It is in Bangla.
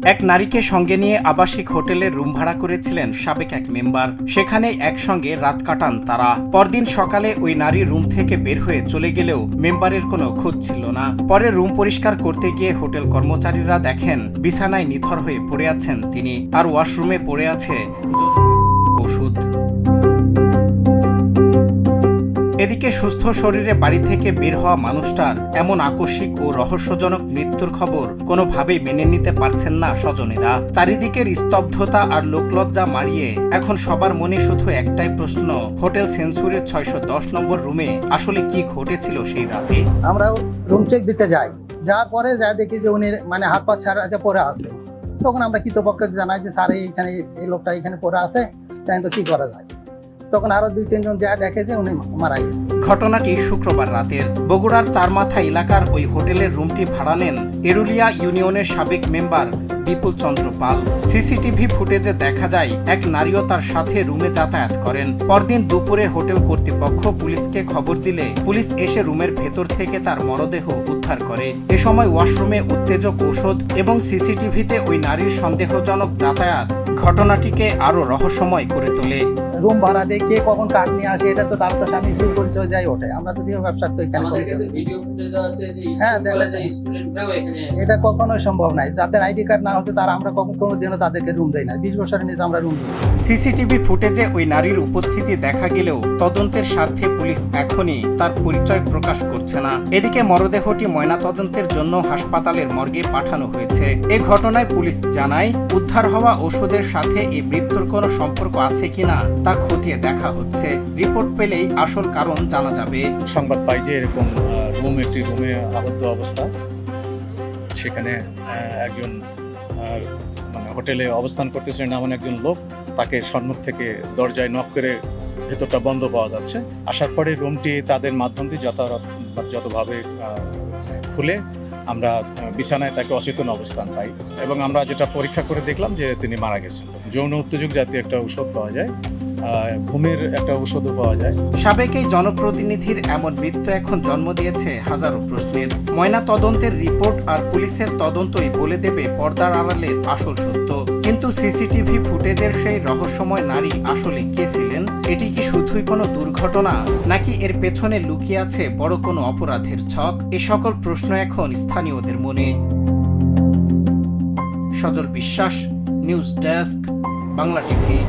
এক নারীকে সঙ্গে নিয়ে আবাসিক হোটেলের রুম ভাড়া করেছিলেন সাবেক এক মেম্বার। সেখানে একসঙ্গে রাত কাটান তারা। পরদিন সকালে ওই নারী রুম থেকে বের হয়ে চলে গেলেও মেম্বারের কোনো খোঁজ ছিল না। পরে রুম পরিষ্কার করতে গিয়ে হোটেল কর্মচারীরা দেখেন বিছানায় নিথর হয়ে পড়ে আছেন তিনি, আর ওয়াশরুমে পড়ে আছে ওষুধ। এদিকে সুস্থ শরীরে বাড়ি থেকে বের হওয়া মানুষটার এমন আকস্মিক ও রহস্যজনক মৃত্যুর খবর কোনোভাবেই মেনে নিতে পারছেন না স্বজনেরা। চারিদিকের স্তব্ধতা আর লোকলজ্জা মারিয়ে এখন সবার মনে শুধু একটাই প্রশ্ন, হোটেল সেঞ্চুরির 610 নম্বর রুমে আসলে কি ঘটেছিল সেই রাতে। আমরা রুম চেক দিতে যাই, যাওয়ার পরে যা দেখি যে উনি হাত পা ছাড়া পড়ে আছে। তখন আমরা কৃতপক্ষকে জানাই যে স্যার এইখানে এই লোকটা এখানে পড়ে আছে, তাই তো কি করা যায়। তখন আরো 2-3 জন যা দেখে যে উনি মারা গেছে। ঘটনাটি শুক্রবার রাতের। বগুড়ার চারমাথা এলাকার ওই হোটেলের রুমটি ভাড়া নেন এরুলিয়া ইউনিয়নের সাবেক মেম্বার বিপুল চন্দ্র পাল। সিসিটিভি ফুটেজে দেখা যায় এক নারীও তার সাথে রুমে যাতায়াত করেন। পরদিন দুপুরে হোটেল কর্তৃপক্ষ পুলিশকে খবর দিলে পুলিশ এসে রুমের ভেতর থেকে তার মরদেহ উদ্ধার করে। এ সময় ওয়াশরুমে উত্তেজক ঔষধ এবং সিসিটিভিতে ওই নারীর সন্দেহজনক যাতায়াত ঘটনাটিকে আরো রহস্যময় করে তোলে। রুম ভাড়া দিয়ে কে কখন কাঠ নিয়ে আসে এটা তো তার তো স্বামী স্ত্রীর পরিচয় দেয় ওঠে। আমরা যদি ব্যবসার তো এখানে এটা কখনোই সম্ভব নাই। যাদের আইডি কার্ড না হচ্ছে তারা আমরা কোনো দিনও তাদেরকে রুম দেই না। 20 বছরের নিচে আমরা রুম দিই। সিসিটিভি ফুটেজে ওই নারীর উপস্থিতি দেখা গেলেও তদন্তের স্বার্থে পুলিশ এখনই তার পরিচয় প্রকাশ করছে না। এদিকে মরদেহটি ময়নাতদন্তের জন্য হাসপাতালের মর্গে পাঠানো হয়েছে। এ ঘটনায় পুলিশ জানায় উদ্ধার হওয়া ওষুধের সাথে এই মৃত্যুর কোনো সম্পর্ক আছে কিনা তা খতিয়ে দেখা হচ্ছে। রিপোর্ট পেলেই আসল কারণ জানা যাবে। সংবাদ পাই যে এরকম একটি রুমে আবদ্ধ অবস্থা, সেখানে একজন হোটেলে অবস্থান করতেছিলেন এমন একজন লোক, তাকে সম্মুখ থেকে দরজায় নক করে ভেতরটা বন্ধ পাওয়া যাচ্ছে। আসার পরে রুমটি তাদের মাধ্যম দিয়ে যতভাবে খুলে আমরা বিছানায় তাকে অচেতন অবস্থান পাই এবং আমরা যেটা পরীক্ষা করে দেখলাম যে তিনি মারা গেছেন। যৌন উত্তেজক জাতীয় একটা ঔষধ পাওয়া যায়, ঘুমের একটা ঔষধও পাওয়া যায়। সাবেক এই জনপ্রতিনিধির এমন মৃত্যু এখন জন্ম দিয়েছে হাজারো প্রশ্নের। ময়না তদন্তের রিপোর্ট আর পুলিশের তদন্তই বলে দেবে পর্দার আড়ালের আসল সত্য। কিন্তু সিসিটিভি ফুটেজের সেই রহস্যময় নারী আসলে কে ছিলেন? এটি কি শুধুই কোনো দুর্ঘটনা, নাকি এর পেছনে লুকিয়ে আছে বড় কোনো অপরাধের ছক? এ সকল প্রশ্ন এখন স্থানীয়দের মনে। সজল বিশ্বাস, নিউজ ডেস্ক, বাংলা টিভি।